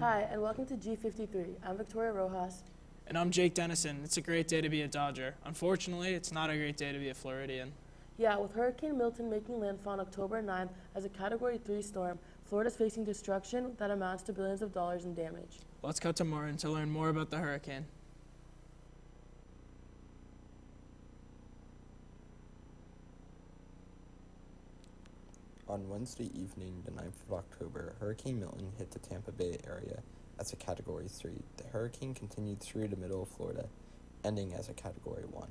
Hi, and welcome to G53. I'm Victoria Rojas. And I'm Jake Dennison. It's a great day to be a Dodger. Unfortunately, it's not a great day to be a Floridian. Yeah, with Hurricane Milton making landfall on October 9th as a Category 3 storm, Florida's facing destruction that amounts to billions of dollars in damage. Let's cut to Martin to learn more about the hurricane. On Wednesday evening, the 9th of October, Hurricane Milton hit the Tampa Bay area as a Category 3. The hurricane continued through the middle of Florida, ending as a Category 1.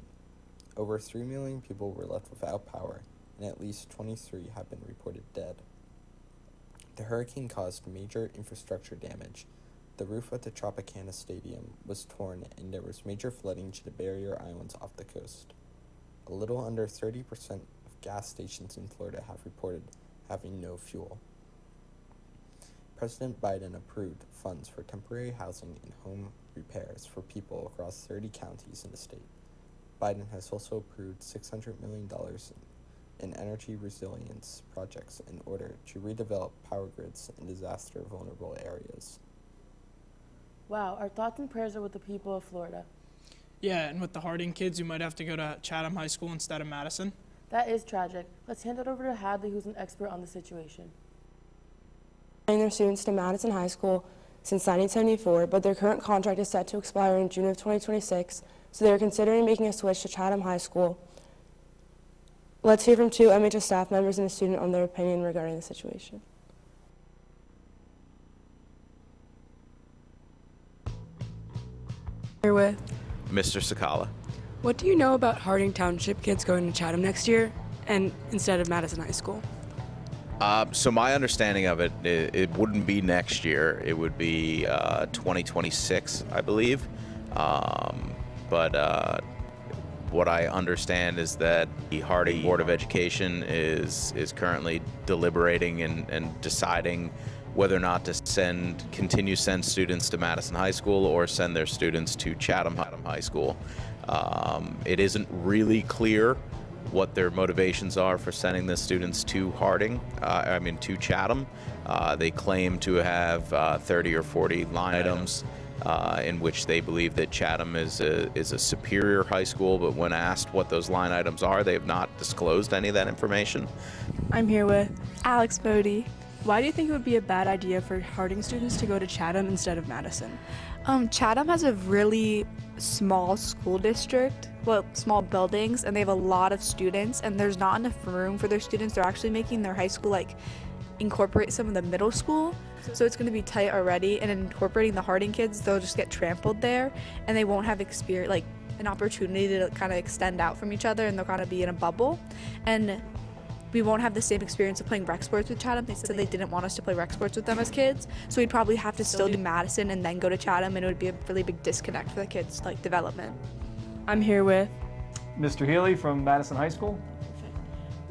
Over 3 million people were left without power, and at least 23 have been reported dead. The hurricane caused major infrastructure damage. The roof of the Tropicana Stadium was torn, and there was major flooding to the barrier islands off the coast. A little under 30% of gas stations in Florida have reported having no fuel. President Biden approved funds for temporary housing and home repairs for people across 30 counties in the state. Biden has also approved $600 million in energy resilience projects in order to redevelop power grids in disaster-vulnerable areas. Wow, our thoughts and prayers are with the people of Florida. Yeah, and with the Harding kids who might have to go to Chatham High School instead of Madison. That is tragic. Let's hand it over to Hadley, who's an expert on the situation. Their students to Madison High School since 1974, but their current contract is set to expire in June of 2026, so they are considering making a switch to Chatham High School. Let's hear from two MHS staff members and a student on their opinion regarding the situation. Here with Mr. Sakala. what do you know about Harding Township kids going to Chatham next year and instead of Madison High School? So my understanding of it wouldn't be next year. It would be 2026, I believe. But what I understand is that the Harding Board of Education is currently deliberating and deciding whether or not to continue send students to Madison High School or send their students to Chatham High School. It isn't really clear what their motivations are for sending the students to to Chatham. They claim to have 30 or 40 line items in which they believe that Chatham is a superior high school, but when asked what those line items are, they have not disclosed any of that information. I'm here with Alex Bodie. why do you think it would be a bad idea for Harding students to go to Chatham instead of Madison? Chatham has a really small school district, small buildings, and they have a lot of students, and there's not enough room for their students. They're actually making their high school incorporate some of the middle school, so it's going to be tight already, and incorporating the Harding kids, they'll just get trampled there, and they won't have an opportunity to kind of extend out from each other, and they'll kind of be in a bubble, and we won't have the same experience of playing rec sports with Chatham. They said they didn't want us to play rec sports with them as kids, so we'd probably have to still do Madison and then go to Chatham, and it would be a really big disconnect for the kids' development. I'm here with Mr. Healy from Madison High School.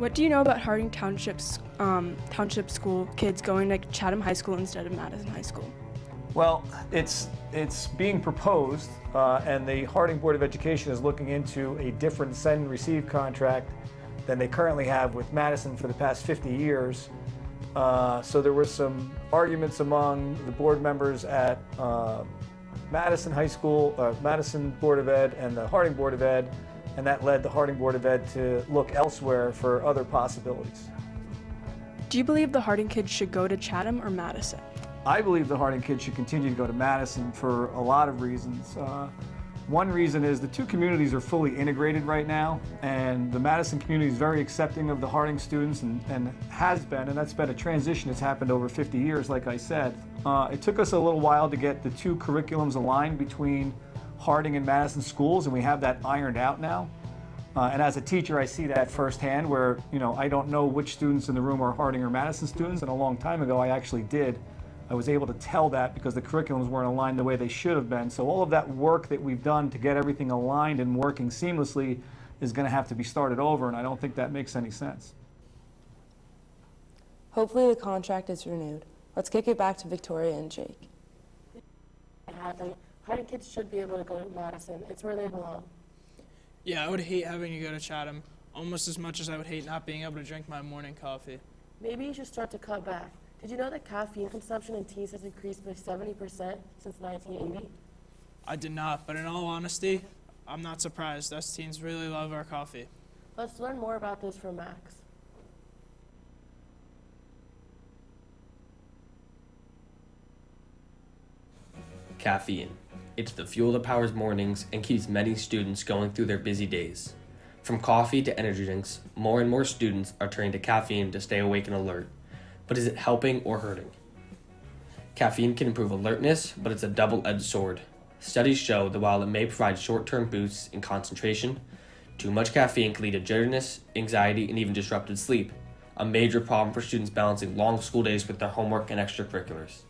what do you know about Harding Township school kids going to Chatham High School instead of Madison High School? Well, it's being proposed, and the Harding Board of Education is looking into a different send and receive contract than they currently have with Madison for the past 50 years. So there were some arguments among the board members at Madison High School, Madison Board of Ed and the Harding Board of Ed, and that led the Harding Board of Ed to look elsewhere for other possibilities. Do you believe the Harding kids should go to Chatham or Madison? I believe the Harding kids should continue to go to Madison for a lot of reasons. One reason is the two communities are fully integrated right now, and the Madison community is very accepting of the Harding students and has been, and that's been a transition that's happened over 50 years, like I said. It took us a little while to get the two curriculums aligned between Harding and Madison schools, and we have that ironed out now. And as a teacher, I see that firsthand where, I don't know which students in the room are Harding or Madison students, and a long time ago I actually did. I was able to tell that because the curriculums weren't aligned the way they should have been. So all of that work that we've done to get everything aligned and working seamlessly is going to have to be started over, and I don't think that makes any sense. Hopefully the contract is renewed. Let's kick it back to Victoria and Jake. Harding kids should be able to go to Madison. It's where they belong. Yeah, I would hate having to go to Chatham almost as much as I would hate not being able to drink my morning coffee. Maybe you should start to cut back. Did you know that caffeine consumption in teens has increased by 70% since 1980? I did not, but in all honesty, I'm not surprised. Us teens really love our coffee. Let's learn more about this from Max. Caffeine. It's the fuel that powers mornings and keeps many students going through their busy days. From coffee to energy drinks, more and more students are turning to caffeine to stay awake and alert. But is it helping or hurting? Caffeine can improve alertness, but it's a double-edged sword. Studies show that while it may provide short-term boosts in concentration, too much caffeine can lead to jitteriness, anxiety, and even disrupted sleep, a major problem for students balancing long school days with their homework and extracurriculars.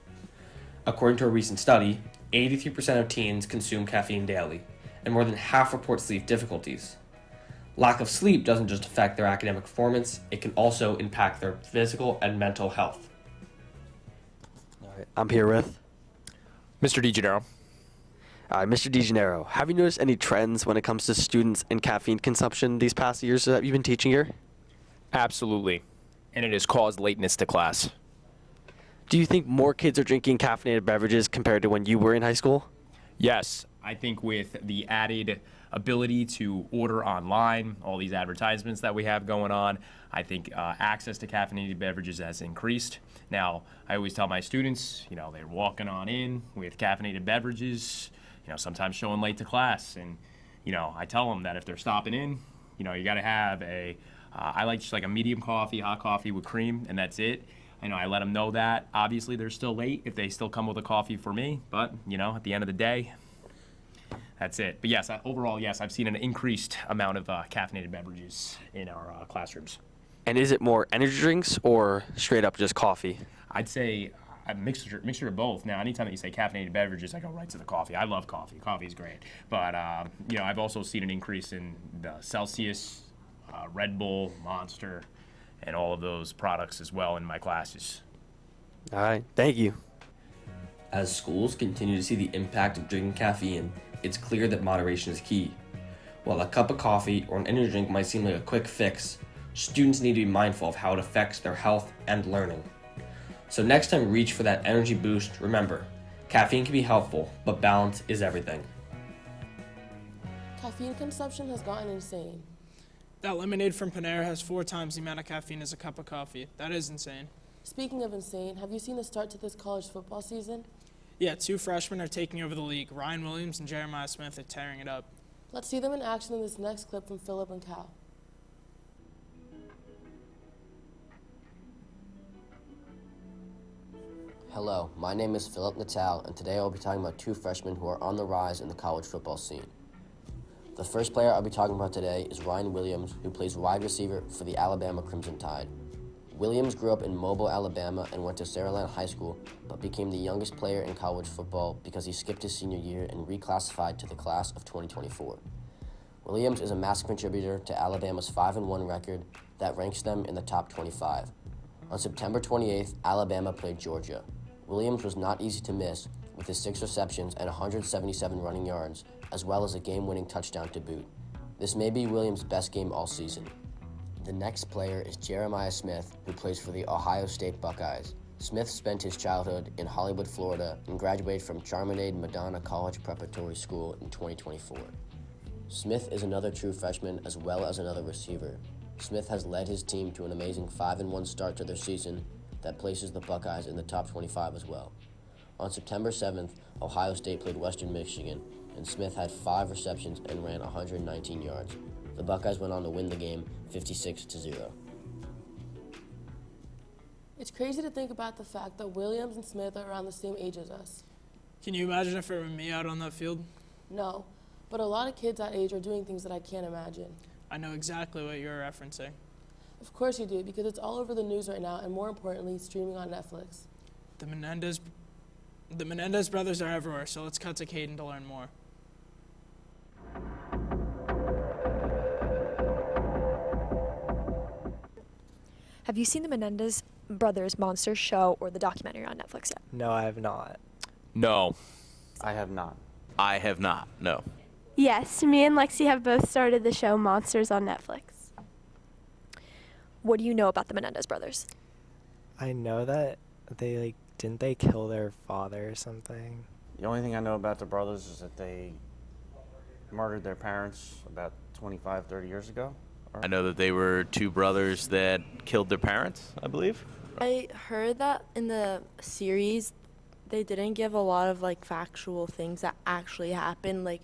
According to a recent study, 83% of teens consume caffeine daily, and more than half report sleep difficulties. Lack of sleep doesn't just affect their academic performance, it can also impact their physical and mental health. All right, I'm here with Mr. DeGennaro. Mr. DeGennaro. Have you noticed any trends when it comes to students and caffeine consumption these past years that you've been teaching here? Absolutely. And it has caused lateness to class. Do you think more kids are drinking caffeinated beverages compared to when you were in high school? Yes, I think with the added ability to order online, all these advertisements that we have going on, I think access to caffeinated beverages has increased. Now, I always tell my students, they're walking on in with caffeinated beverages, sometimes showing late to class. And, I tell them that if they're stopping in, you got to have I like just like a medium coffee, hot coffee with cream, and that's it. I let them know that. Obviously, they're still late if they still come with a coffee for me. But, at the end of the day, that's it. But yes, overall, yes, I've seen an increased amount of caffeinated beverages in our classrooms. And is it more energy drinks or straight up just coffee? I'd say a mixture of both. Now, anytime that you say caffeinated beverages, I go right to the coffee. I love coffee. Coffee's great. But, I've also seen an increase in the Celsius, Red Bull, Monster, and all of those products as well in my classes. All right, thank you. As schools continue to see the impact of drinking caffeine, it's clear that moderation is key. While a cup of coffee or an energy drink might seem like a quick fix, students need to be mindful of how it affects their health and learning. So next time you reach for that energy boost, remember, caffeine can be helpful, but balance is everything. Caffeine consumption has gotten insane. That lemonade from Panera has 4 times the amount of caffeine as a cup of coffee. That is insane. Speaking of insane, have you seen the start to this college football season? Yeah, 2 freshmen are taking over the league. Ryan Williams and Jeremiah Smith are tearing it up. Let's see them in action in this next clip from Philip and Cal. Hello, my name is Philip Natal, and today I'll be talking about 2 freshmen who are on the rise in the college football scene. The first player I'll be talking about today is Ryan Williams, who plays wide receiver for the Alabama Crimson Tide. Williams grew up in Mobile, Alabama, and went to Saraland High School, but became the youngest player in college football because he skipped his senior year and reclassified to the class of 2024. Williams is a massive contributor to Alabama's 5-1 record that ranks them in the top 25. On September 28th, Alabama played Georgia. Williams was not easy to miss, with his 6 receptions and 177 running yards, as well as a game-winning touchdown to boot. This may be Williams' best game all season. The next player is Jeremiah Smith, who plays for the Ohio State Buckeyes. Smith spent his childhood in Hollywood, Florida, and graduated from Chaminade Madonna College Preparatory School in 2024. Smith is another true freshman as well as another receiver. Smith has led his team to an amazing 5-1 start to their season that places the Buckeyes in the top 25 as well. On September 7th, Ohio State played Western Michigan, and Smith had 5 receptions and ran 119 yards. The Buckeyes went on to win the game 56-0. It's crazy to think about the fact that Williams and Smith are around the same age as us. Can you imagine if it were me out on that field? No, but a lot of kids that age are doing things that I can't imagine. I know exactly what you're referencing. Of course you do, because it's all over the news right now, and more importantly, streaming on Netflix. The Menendez brothers are everywhere, so let's cut to Caden to learn more. Have you seen the Menendez Brothers Monster show or the documentary on Netflix yet? No, I have not. No. I have not. I have not, no. Yes, me and Lexi have both started the show Monsters on Netflix. What do you know about the Menendez brothers? I know that Didn't they kill their father or something? The only thing I know about the brothers is that they murdered their parents about 25, 30 years ago. I know that they were two brothers that killed their parents, I believe. I heard that in the series, they didn't give a lot of factual things that actually happened.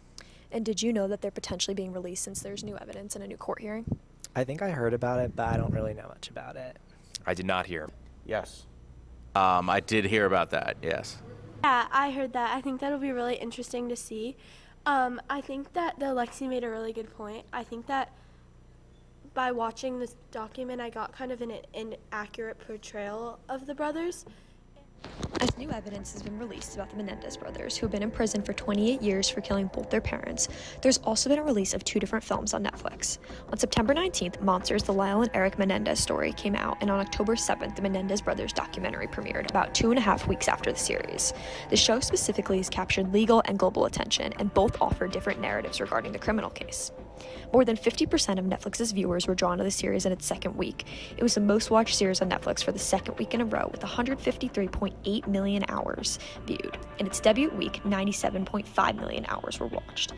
And did you know that they're potentially being released since there's new evidence in a new court hearing? I think I heard about it, but I don't really know much about it. I did not hear. Yes. I did hear about that, yes. Yeah, I heard that. I think that'll be really interesting to see. I think that Lexi made a really good point. I think that by watching this document, I got kind of an inaccurate portrayal of the brothers. As new evidence has been released about the Menendez brothers, who have been in prison for 28 years for killing both their parents, there's also been a release of 2 different films on Netflix. On September 19th, Monsters, the Lyle and Eric Menendez story came out, and on October 7th, the Menendez brothers documentary premiered, about 2.5 weeks after the series. The show specifically has captured legal and global attention, and both offer different narratives regarding the criminal case. More than 50% of Netflix's viewers were drawn to the series in its second week. It was the most watched series on Netflix for the second week in a row, with 153.8 million hours viewed. In its debut week, 97.5 million hours were watched.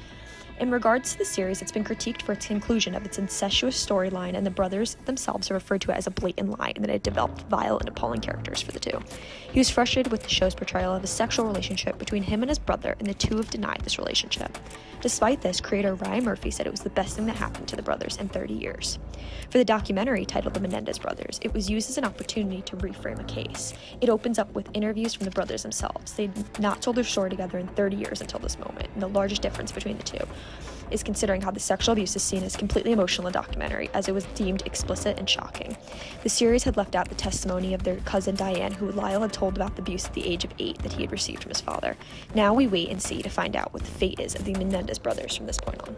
In regards to the series, it's been critiqued for its conclusion of its incestuous storyline, and the brothers themselves are referred to it as a blatant lie, and that it developed vile and appalling characters for the two. He was frustrated with the show's portrayal of a sexual relationship between him and his brother, and the two have denied this relationship. Despite this, creator Ryan Murphy said it was the best thing that happened to the brothers in 30 years. For the documentary titled The Menendez Brothers, it was used as an opportunity to reframe a case. It opens up with interviews from the brothers themselves. They'd not told their story together in 30 years until this moment, and the largest difference between the two is considering how the sexual abuse is seen as completely emotional in the documentary, as it was deemed explicit and shocking. The series had left out the testimony of their cousin Diane, who Lyle had told about the abuse at the age of 8 that he had received from his father. Now we wait and see to find out what the fate is of the Menendez brothers from this point on.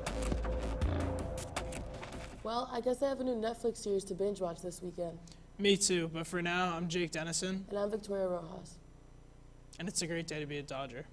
Well, I guess I have a new Netflix series to binge watch this weekend. Me too, but for now, I'm Jake Dennison, And I'm Victoria Rojas. and it's a great day to be a Dodger.